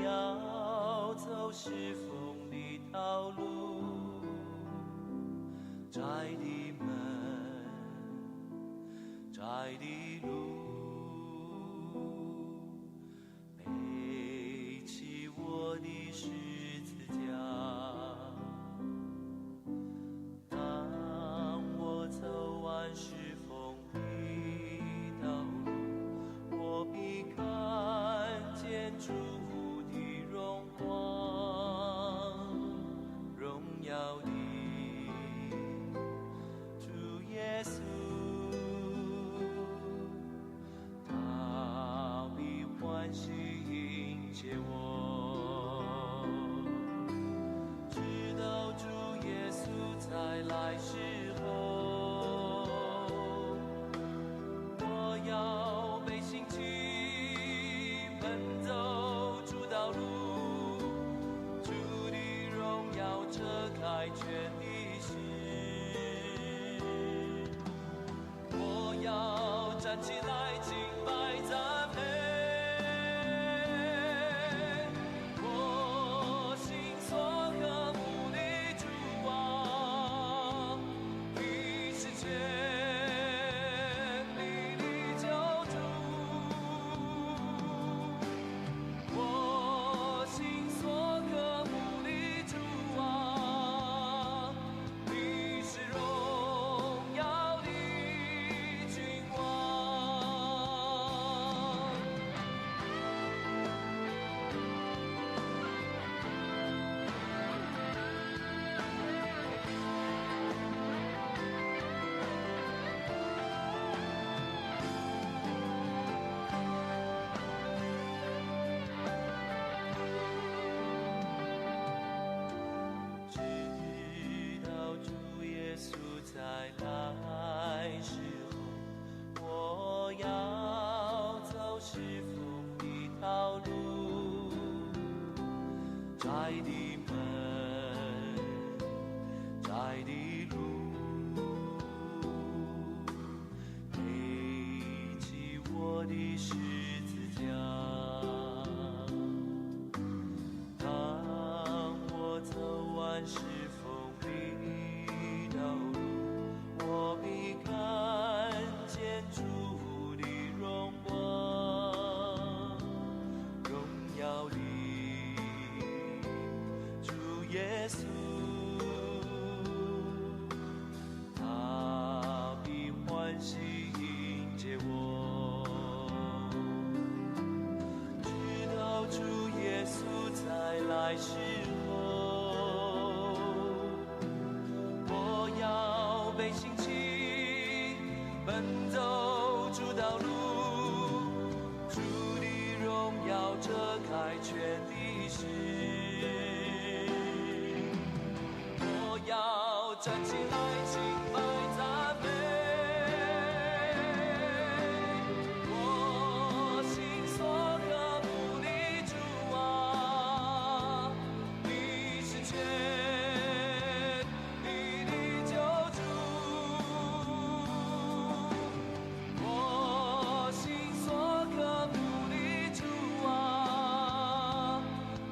要走是风的道路，窄的门，窄的路，背起我的十字架。当我走完是风的道路，我必看见主的荣光，荣耀的主耶稣，他必欢喜迎接我，直到主耶稣再来时候，我要被兴起奔走主道路，主的荣耀遮盖全地势，我要站起来敬拜赞美，我心所渴慕的主啊，你是全力的救主，我心所渴慕的主啊，你是荣耀的君王。直到主耶稣再来时候，我要走是风的道路，窄的门，窄的路，背起我的十字架。当我走完是风的道路，我必看见主的荣光，荣耀的主耶稣，他必欢喜迎接我，直到主耶稣再来时候，我要被兴起奔走主道路，主的荣耀遮盖全地势，我要站起来敬拜赞美，我心所渴慕的主啊，你是全力的救主，我心所渴慕的主啊，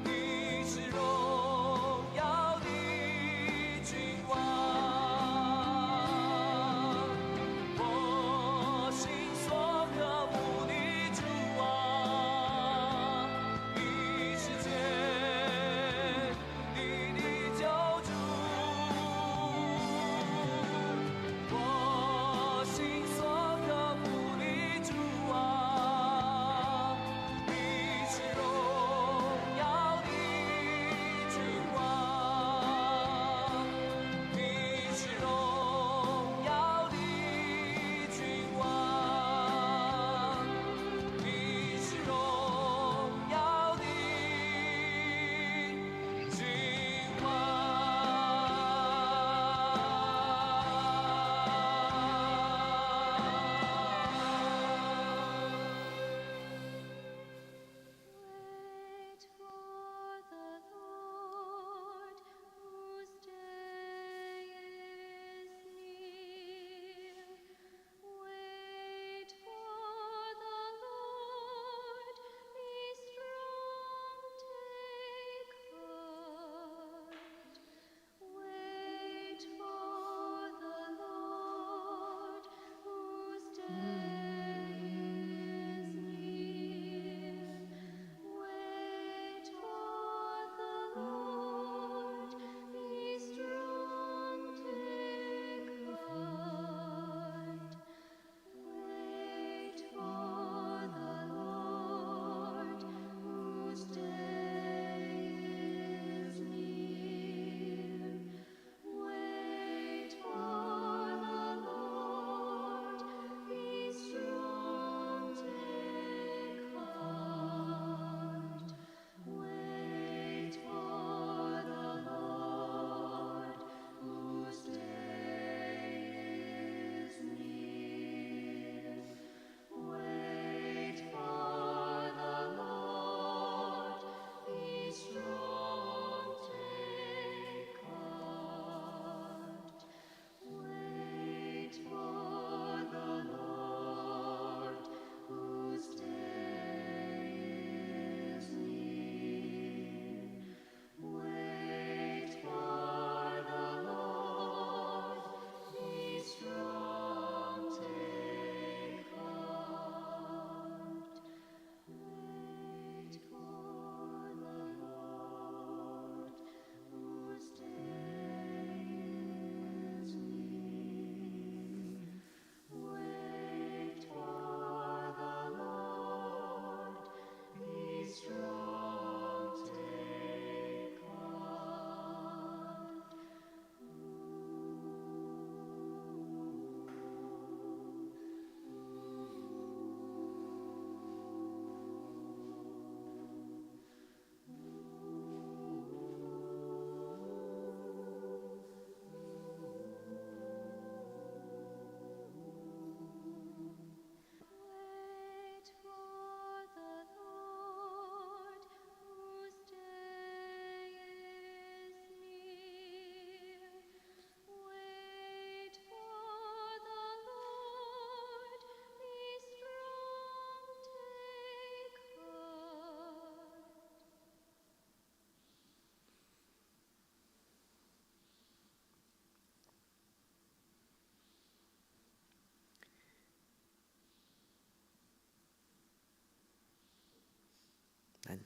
你是荣耀的君王。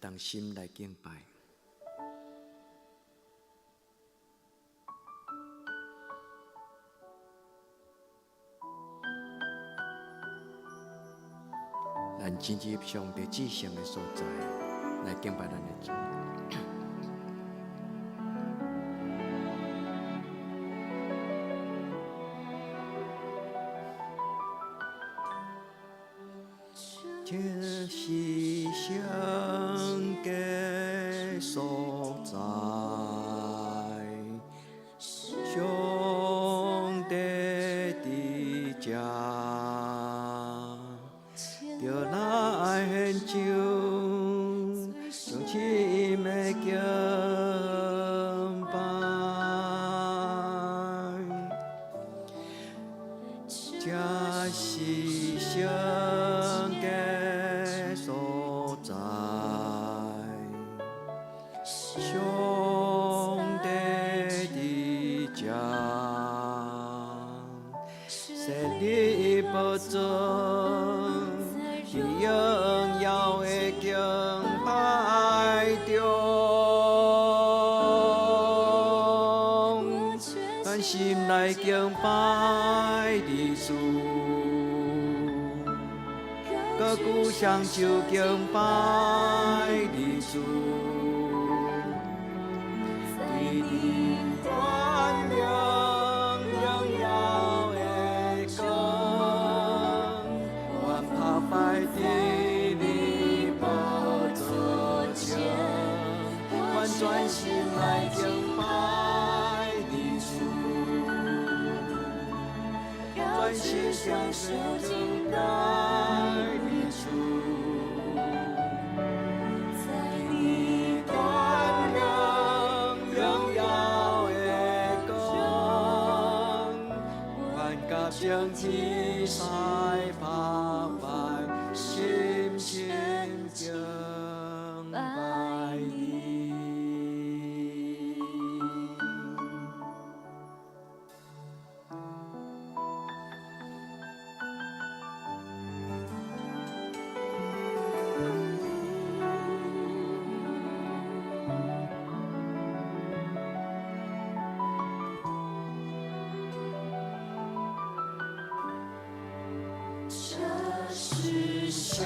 动心来敬拜。咱进入上帝至圣的所在，来敬拜咱的主。这是上帝所在，上帝的家，就来献上上深的敬拜。这是上帝所在，上帝的家，设立宝座，在荣耀的敬拜中，专心来敬拜你主。歌鼓双手敬拜你主，你的光荣荣耀的光，我澎湃在你宝座前，我专心来敬拜你主，专心双手敬拜你主。将天使澎湃，深深敬拜你。上帝所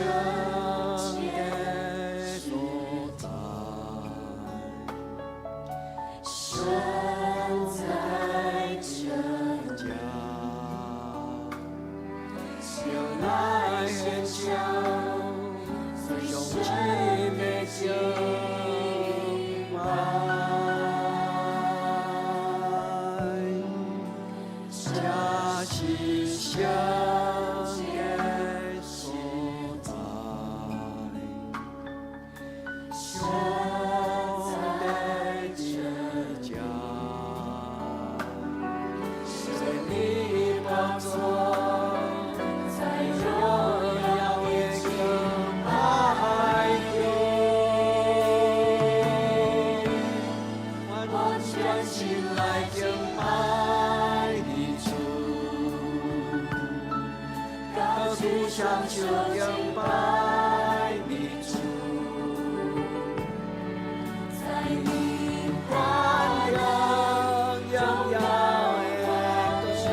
在，神在这家，就来献上上深的敬拜。这是上帝所在，上帝的家，设立宝座，在荣耀的敬拜中，我专心来敬拜你主。歌鼓双手敬拜你主，在你光荣荣耀的中，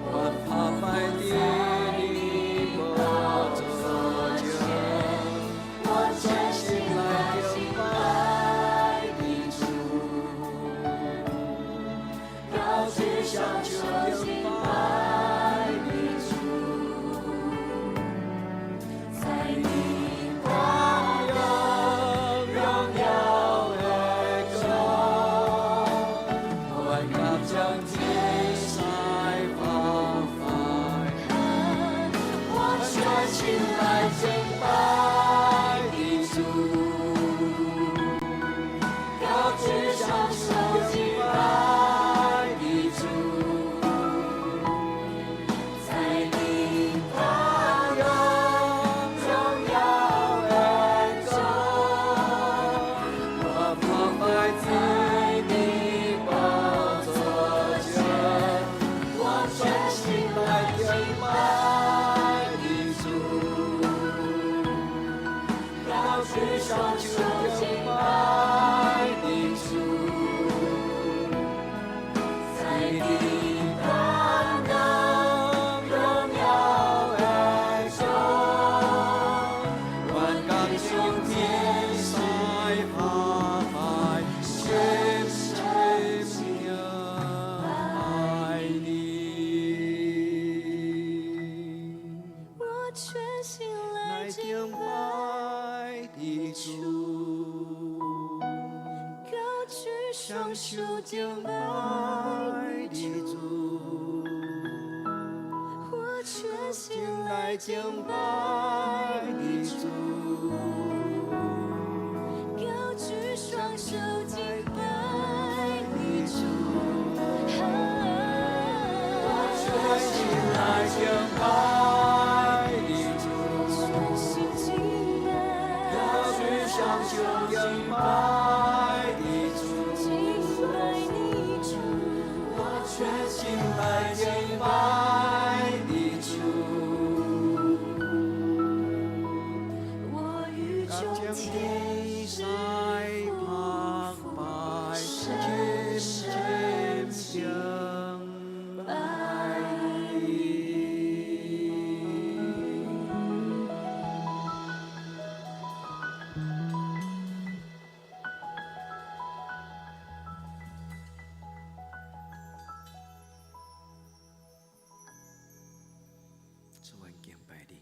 我澎湃在你宝座前，我专心来敬拜你主，歌鼓双手敬拜你主。在你光荣荣耀的中，我将天使澎湃，我专心来敬拜你主，歌鼓双手敬拜你主。在你光荣荣耀的中，我澎湃在你宝座前，我专心来敬拜你主，歌双手敬拜你主，在你大能荣耀爱中，万港中天塞爬拜，全心敬拜你。我全心来敬拜你主，高举双手敬拜你主，我全心来敬拜你主，高举双手敬拜你主，我全心来敬拜你主，高举双手敬拜你主，我全心来敬拜你主，我与众天塞旁拜，全心敬拜你。主，阮敬拜你，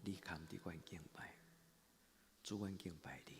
你堪伫阮敬拜，主，阮敬拜你。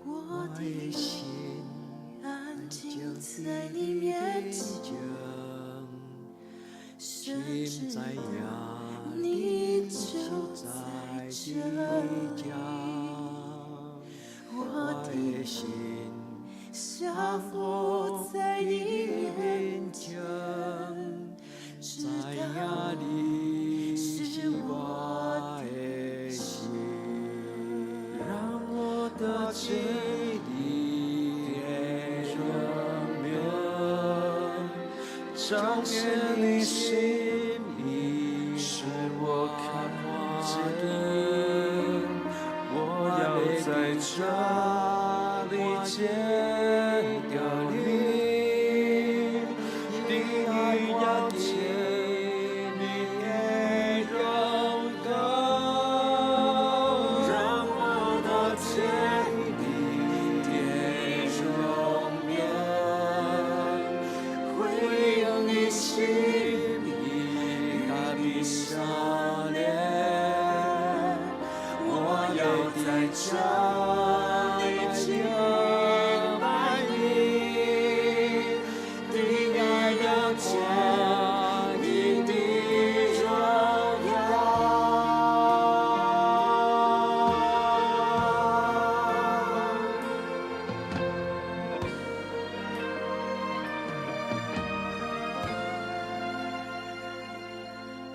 我的心安静在你面前，心在呀，你就在其家。我的心降服在你面前，在呀，你是我的心，让我的罪里荣耀，彰显你心意，使我看见。我要在这里见到你，定义要见你的荣耀，让我的见你的容颜，回应你心意那的笑脸。我要在这里敬拜你，定爱要见你的荣耀。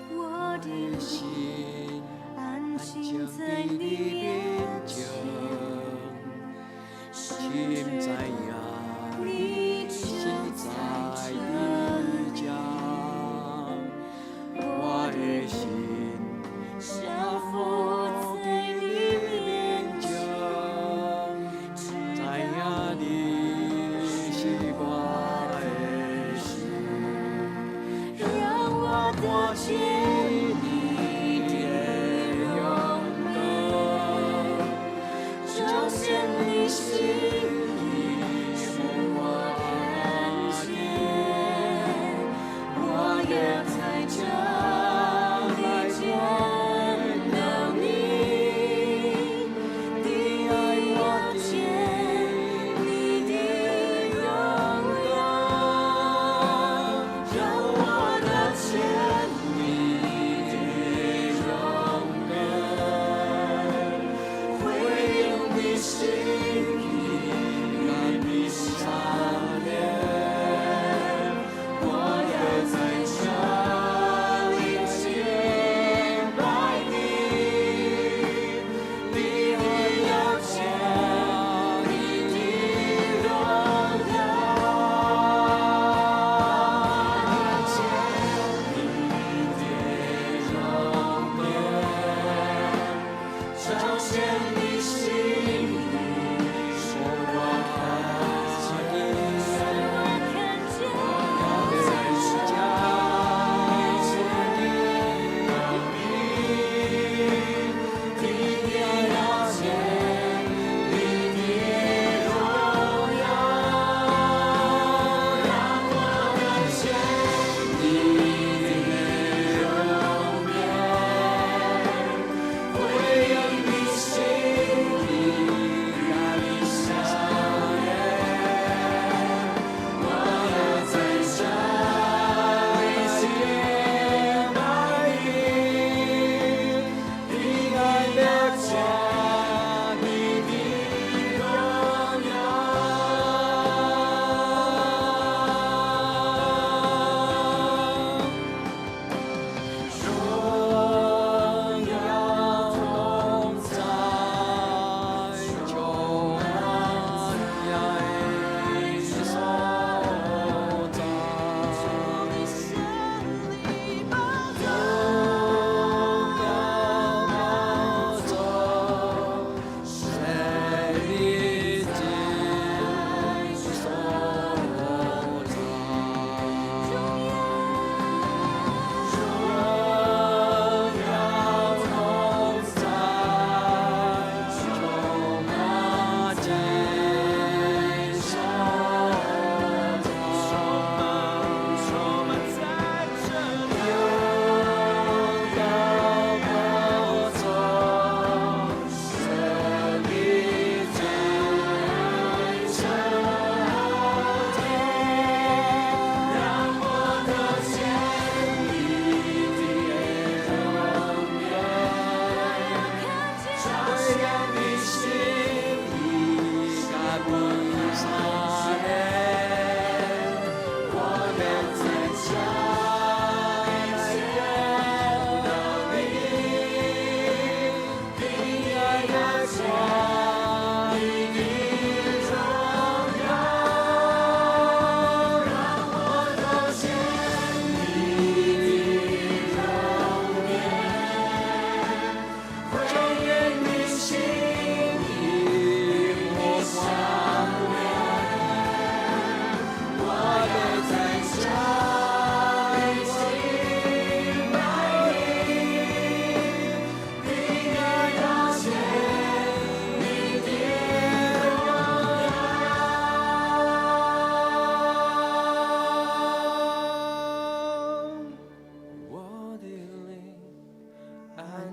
我的心安静在你面前，心在呀，你就在你家。我的心降服在你面前，在呀，你是我的心，让我的见你的荣耀。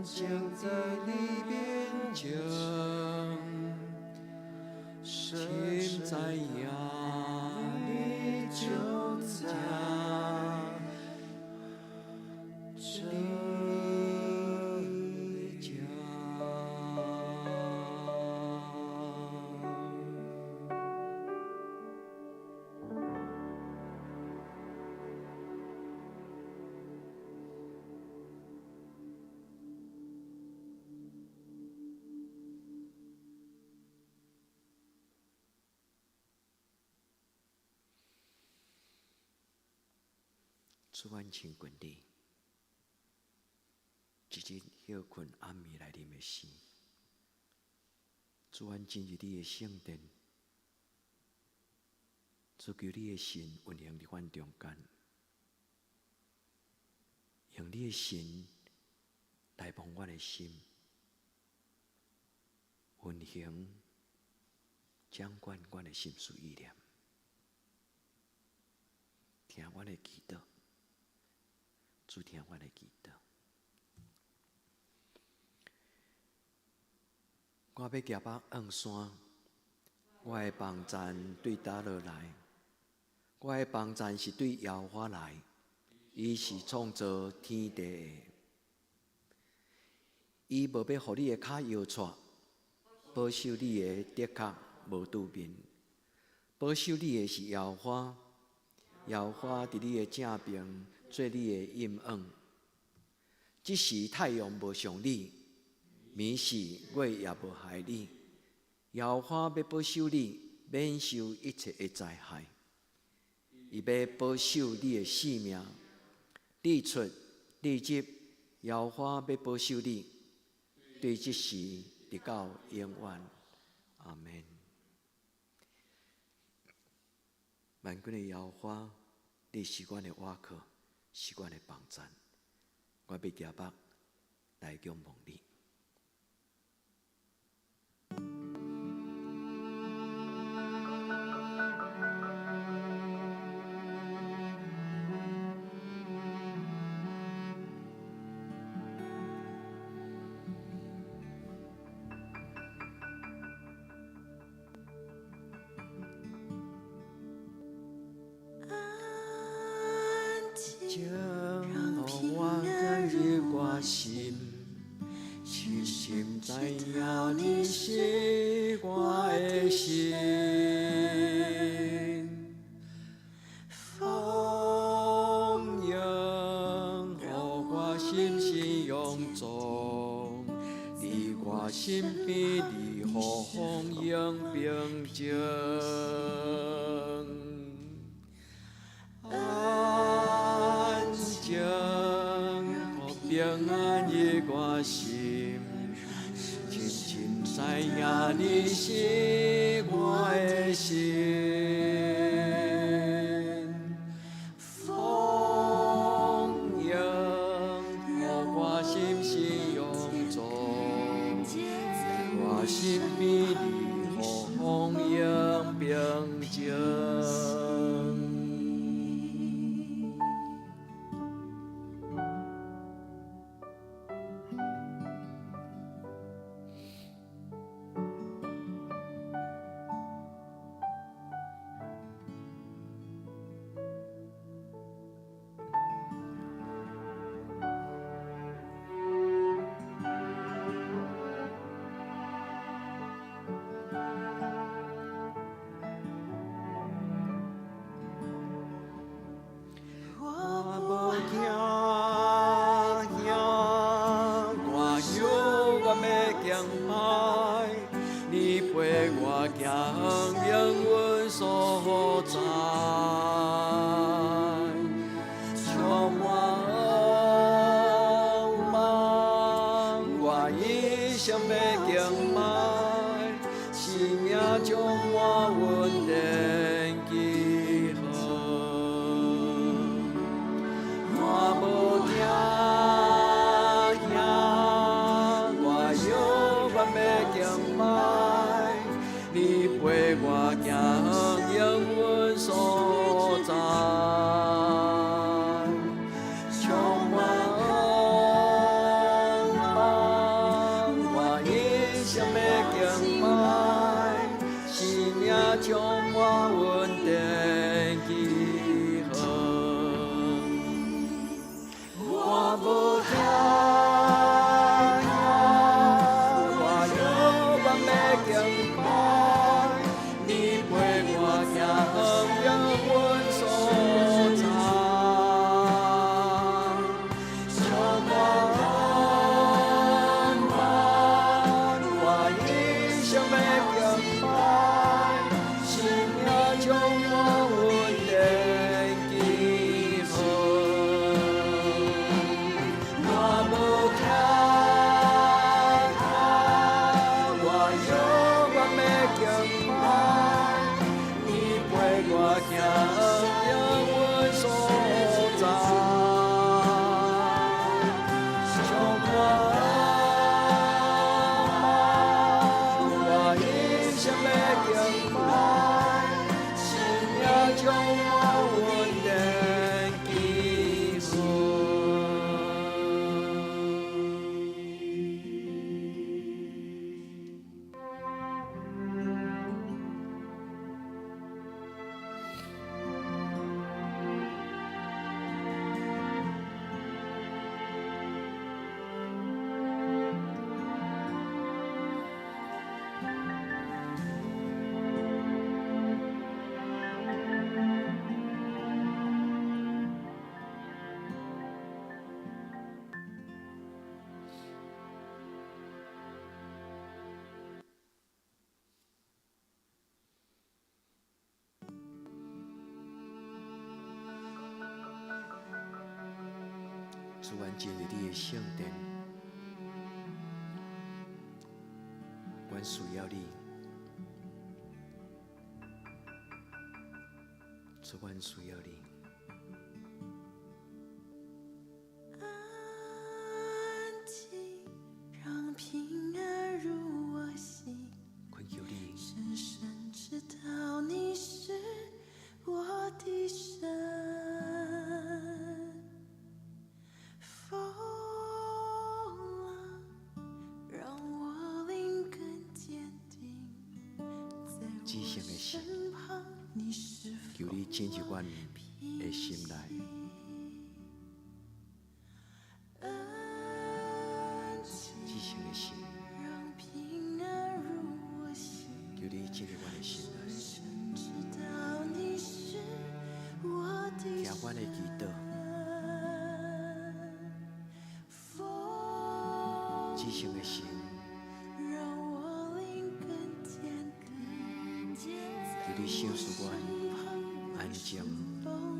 静在你面前，心在呀，你就在这家。主，阮亲近你，一日休困暗暝来临的时，主，阮进入你的圣殿，主，求你的神运行伫阮中间，用你的神来摸我的心，运行掌管我的心思意念，听我的祈祷。主，听我的祈祷。我要夹北昂山，我的帮站对倒落来。我的帮站是对耶和华来，伊是创造天地的。伊无要互你的脚摇错，保守你的的确无拄面。保守你的是耶和华，耶和华伫你的正边。做你的阴影，即时太阳无上你，暝时月也无害你。耶和华要保守你，免受一切的灾害。伊要保守你的性命，日出日入，耶和华要保守你，对即时直到永远。阿门。万军的耶和华，你是阮的倚靠。是阮的帮站，我要夹北来仰望你。心，深知影你是我的神，丰盈，予我心是永驻，伫我身边，你予风迎平静。平安的我心，深深知影你是我的神，丰盈，予我心是永驻，我身边你予风迎平静。你陪我行永远所在，充满恩望，我一生要敬拜，生命充满稳定记号，我无你陪我行永远所在，充满恩主愿进入你的圣殿，阮需要你，主阮需要你。安静，让平安入我心，恳求你，深深知道你是我的神。风浪让我灵更坚定，在至圣我的神，身旁，你是求你进入阮的心内，安静，至圣的神，让平安入我心。求你进入阮的心内，深知道你是我的听阮的祈祷，风，至圣的神，让我灵更坚定，求你赏赐阮安静、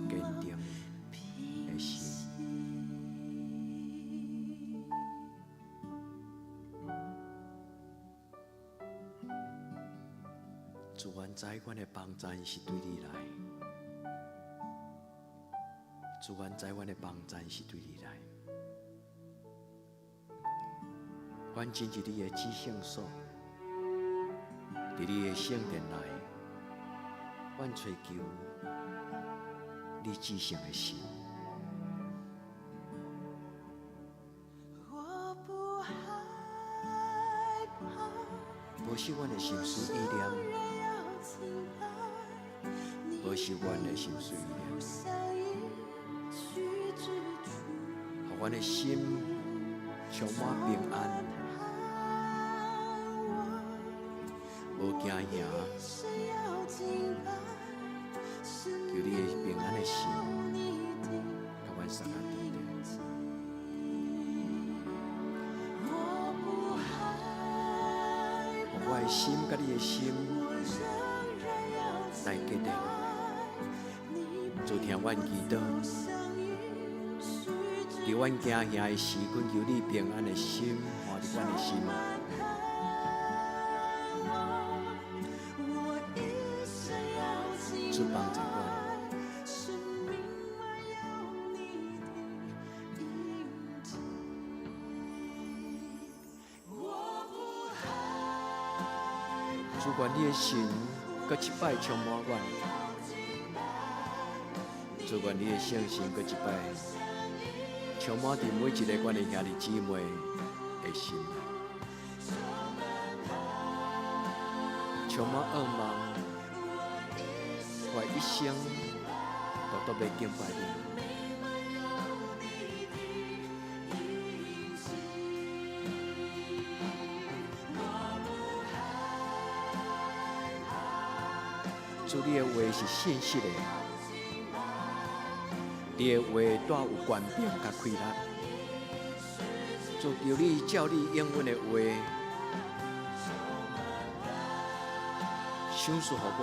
坚定的心。主愿知阮的帮助是对你来，主愿知阮的帮助是对你来。阮进入你的至圣所，伫你的圣殿内，阮追求你至圣的心。我不害怕，保守阮的心思意念，人要敬拜你，保守阮的心思意念，相依去之处。互阮的心充满平安，无惊吓。求你的平安的心，甲阮送到地底。互我的心甲你的心来结连，就听阮祈祷。伫阮惊吓的时，阮求你平安的心换伫阮的心。主帮助阮，主愿你的神搁一摆充满阮，主愿你的圣神搁一摆充满伫每一个阮的兄弟姊妹的心内，充满恶梦。我一生都要敬拜你。主，你的话是信实的，你的话带有权柄甲开力。主，求你照你应允的话，赏赐予我。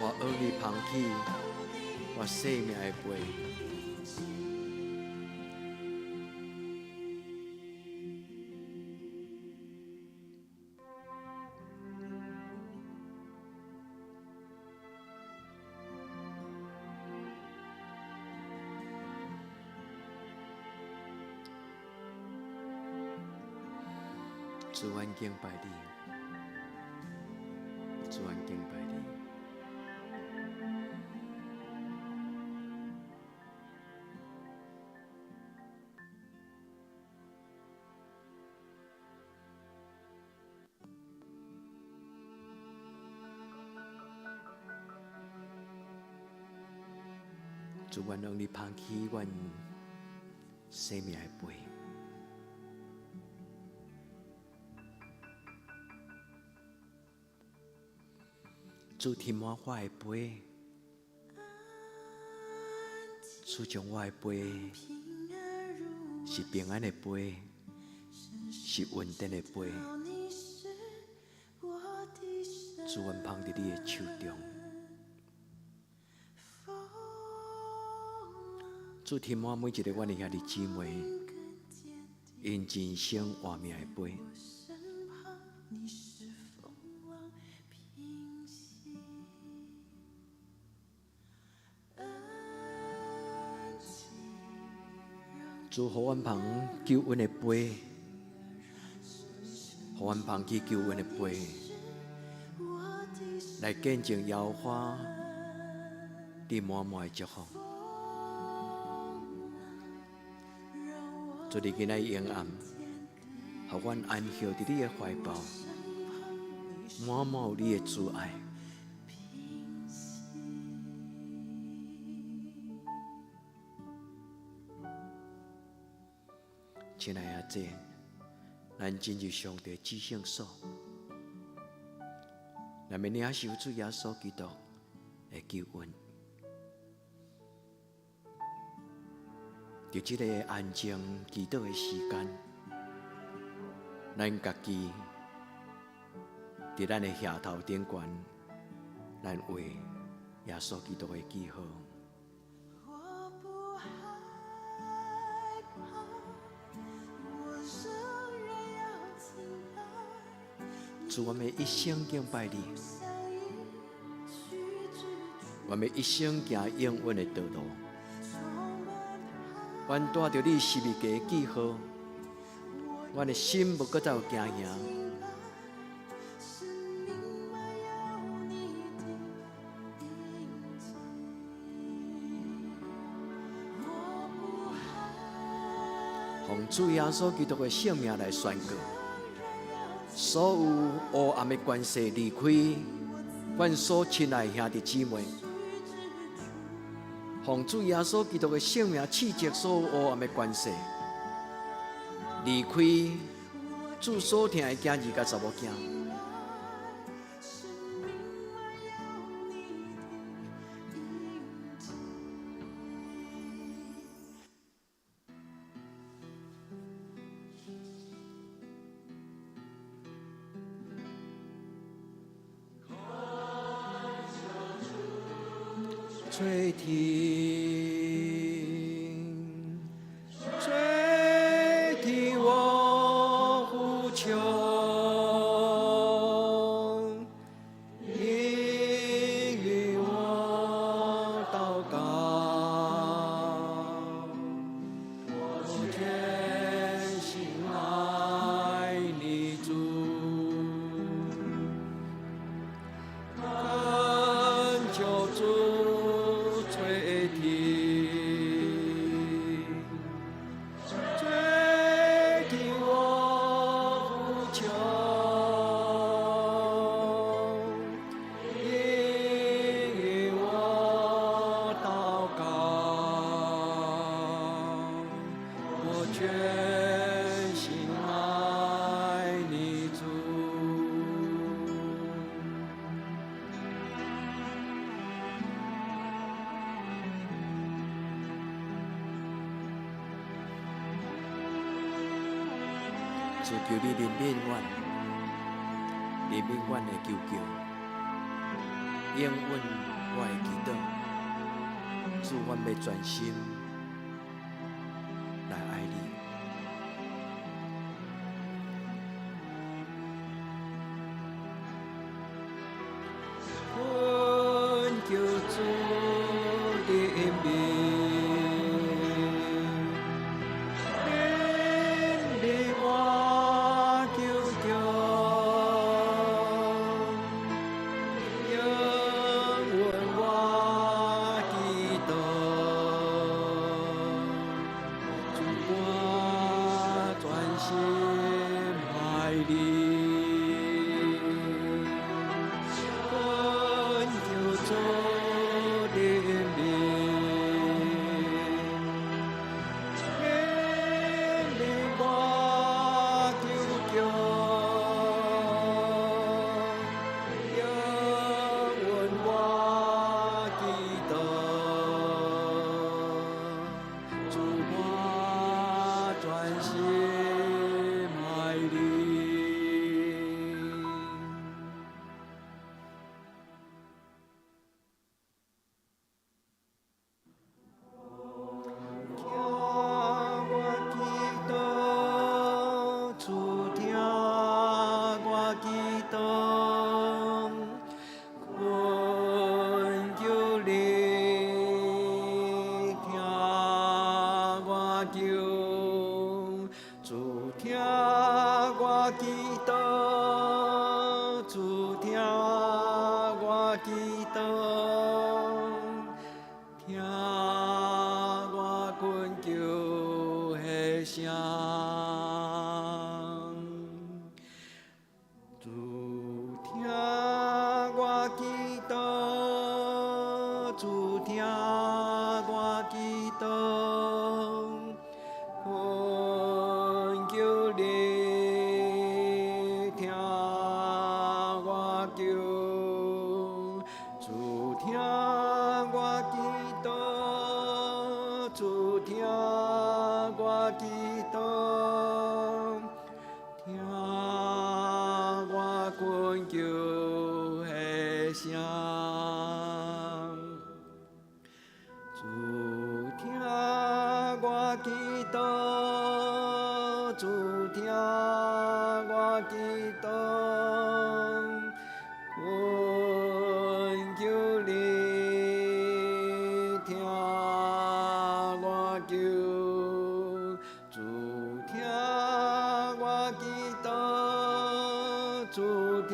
我学你捧起我生命的杯，主愿敬拜你，主愿敬拜你。主愿让你捧起阮生命的杯，主填满我的杯，主将我的杯是平安的杯，是稳定的杯。主愿捧伫你的手中。主听我每一个阮的兄弟姊妹，因真生活命的杯。身旁你是风浪平息，恩情让主互阮旁救恩的杯，互阮旁去救恩的杯，我的心来见证耶和华你满满的祝福。主你今仔永暗，互阮安息伫你的怀抱，满满有你的慈爱。亲爱的阿姐，咱进入上帝至圣所，咱要领受主耶稣基督的救恩。在这个安静祈祷的时间，咱家己在咱的额头顶悬，咱为耶稣基督的记号。我不害怕，我仍然要敬拜，主，我们一生敬拜你，像一曲之我们一生行永远的道路。充满阮带着你十字架的记号，阮的心无搁再有惊吓。生命满有你的印记，我不害奉主耶稣基督的性命来宣告，所有黑暗的关系离开阮所亲爱的兄弟姊妹。奉主耶稣基督的性命斥责所有黑暗的关系，离开主所听的囝儿甲查某囝。生命满有你的印记。吹停，吹停我呼求，应允我祷告，我全心爱你主。恳求主垂听，垂听我呼求，应允我祷告，我全心爱你主。主求你怜悯阮，怜悯阮的求救，应允我的祈祷。主，阮要专心来爱你。恳求主怜悯。我祈祷，主听我祈祷，听我困求的声。主听我祈祷，主听我祈祷，困求你听我求，主听我祈祷，主听我祈祷，听我困求的声。主听我祈祷，主听我祈祷，困求你听我求，主听我祈祷，主听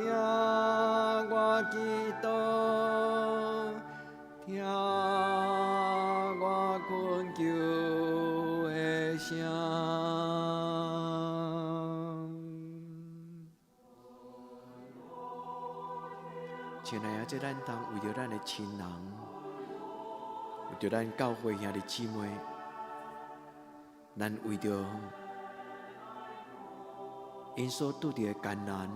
我祈祷，听我困求的声。亲爱的，这咱当为着咱的亲人，为着咱教会兄弟姊妹，咱为着因所拄着的艰难，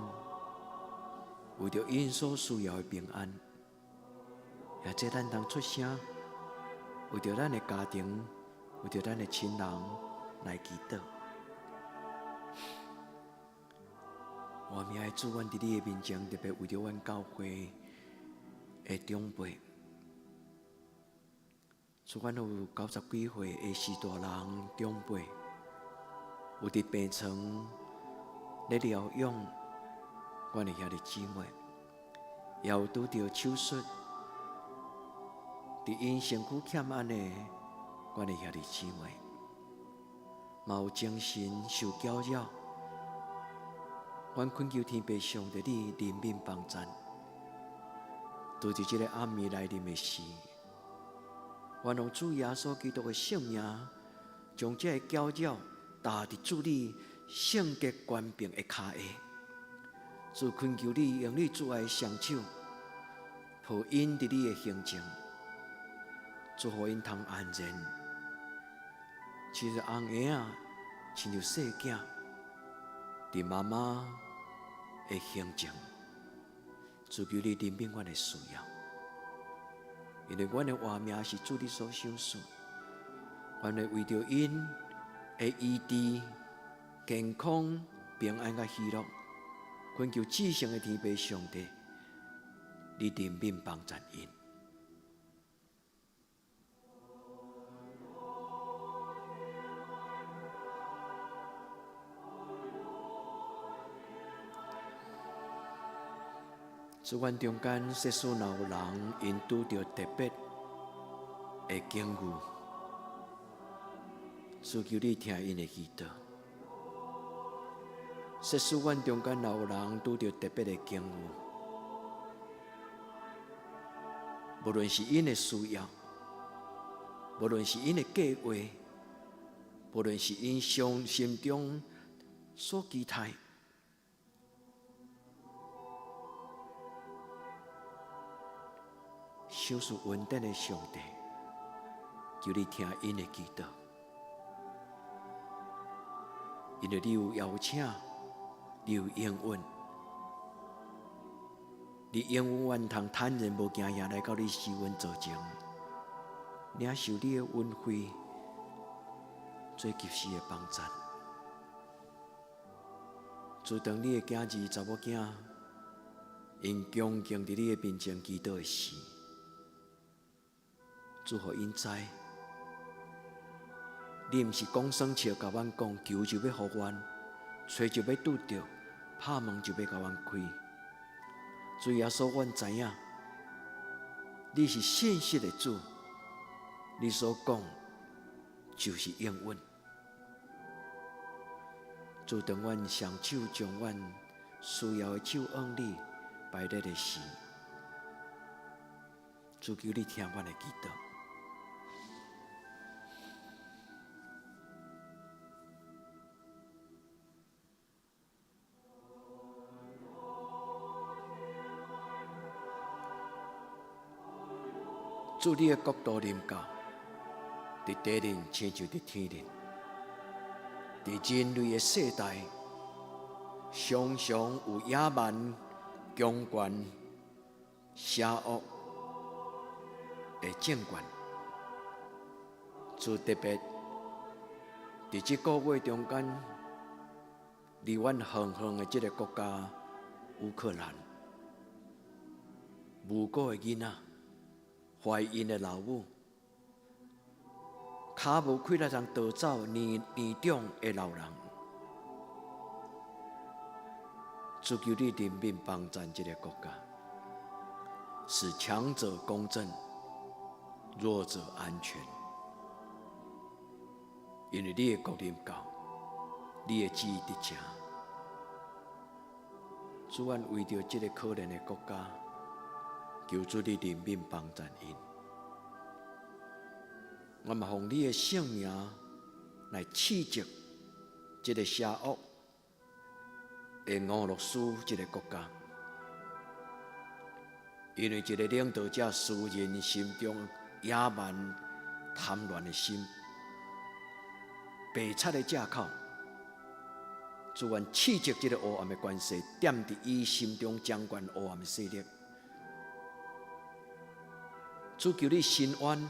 为着因所需要的平安，也这咱当出声，为着咱的家庭，为着咱的亲人来祈祷。我们爱主，阮伫你的面前，特别为着阮教会的长辈，主，阮有90几岁的士大人长辈，有伫病床咧疗养，阮的兄弟姊妹，也有拄着手术，伫因身躯欠安的，阮的兄弟姊妹，嘛有精神受搅扰。阮恳求天父上帝你怜悯帮助，拄着这个暗暝来临的时，愿用主耶稣基督的圣名，将这个搅扰打伫主你圣洁官兵的脚下。主恳求你用你主爱的双手，抱因伫你的行程，祝福因通安然。亲像红婴仔，亲像细囝，伫妈妈的行程，主求你怜悯阮的需要，因为阮的活命是主你所赏赐，阮会为着因的医治、健康、平安甲喜乐，恳求至圣的天父上帝，你怜悯帮助因。主，阮中间世事若有人因拄着特别的境遇，主求你听因的祈祷。世事阮中间若有人拄着特别的境遇，无论是因的需要，无论是因的计划，无论是因心中所期待。守属稳定的上帝，求你听因的祈祷，因为你有邀请，你有应允，你应允愿通坦然无惊吓来到你施恩座前，领受你的恩惠，最及时的帮助。自当你的囝儿查某囝因恭敬伫你的面前祈祷的时，祝福因知，你毋是讲算笑甲阮讲，求就要予阮，找就要拄着，拍门就要甲阮开。主耶稣，阮知影，你是信实的主，你所讲就是应允。主当阮双手将阮需要的手往你摆在的时，主求你听阮的祈祷。主你的国度临到，伫地人亲像伫天人。伫人类的世代，常常有野蛮、强权、邪恶的政权。主特别伫这个月中间，离阮远远的这个国家乌克兰，无辜的囡仔，怀孕的老母，脚无开来通逃走年长的老人，主求你怜悯帮助这个国家，使强者公正，弱者安全。因为你的国临到，你的旨意伫这。主愿为着这个可怜的国家，求主你怜悯帮助因。我们奉你的圣名来斥责这个邪恶的俄罗斯这个国家，因为这个领导者私人心中野蛮贪婪的心，白贼的借口，主愿斥责这个黑暗的关系，点伫伊心中掌权黑暗的势力。主求你伸冤，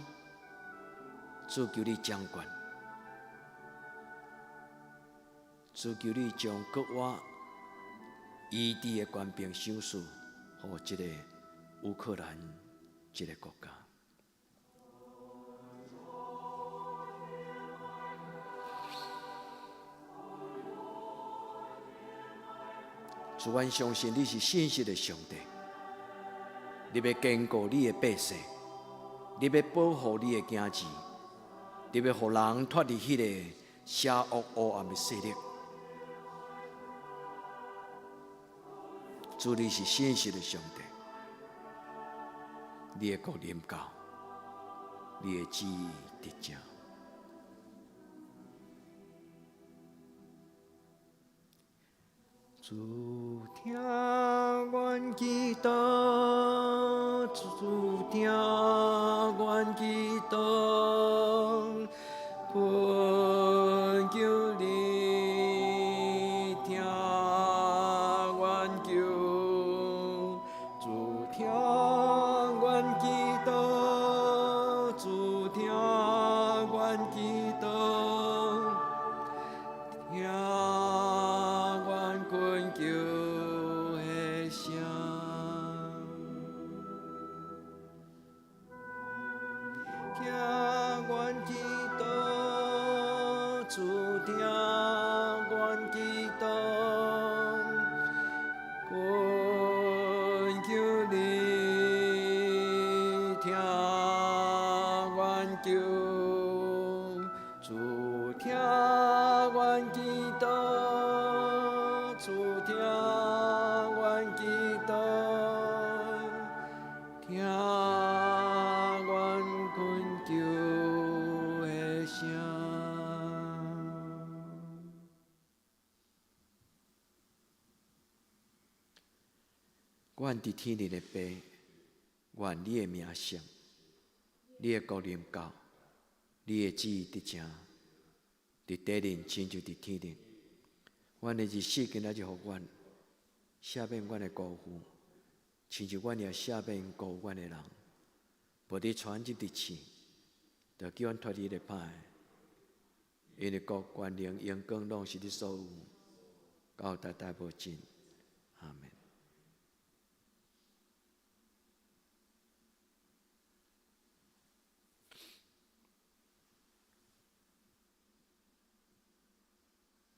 主求你掌权，主求你将国外异地的官兵手术，给这个乌克兰这个国家。主，阮相信你是信实的上帝，你要坚固你的百姓，你要保护你的子子，你要互人脱离迄个邪恶黑暗的势力。主，你是信实的上帝，你的国临到，你的旨意伫这。主听阮祈祷，主听阮祈祷，恳求你听阮求，主听阮祈祷，主听阮祈祷，听。恳求的声，听阮祈祷，主听阮祈祷，恳求你听阮求，主听阮祈祷。主听阮祈祷，听阮恳求的声。阮伫天里的爸，愿你的名圣，你的国临到，你的旨意伫这，伫地人亲像伫天人。阮的日子今仔日互阮赦免阮的辜负，亲像阮也赦免辜负阮的人，无伫传入伫试，就叫阮脱离个歹。因为国、权、能、荣光，拢是你所有，到代代无尽。阿门。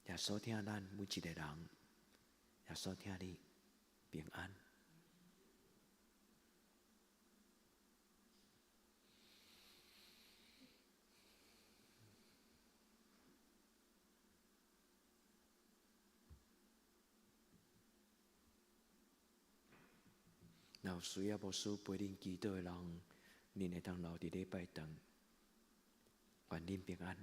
也所听咱每一个人，也所听你平安。然后需要牧师陪恁祈祷的人，恁会当留伫礼拜堂，愿恁平安。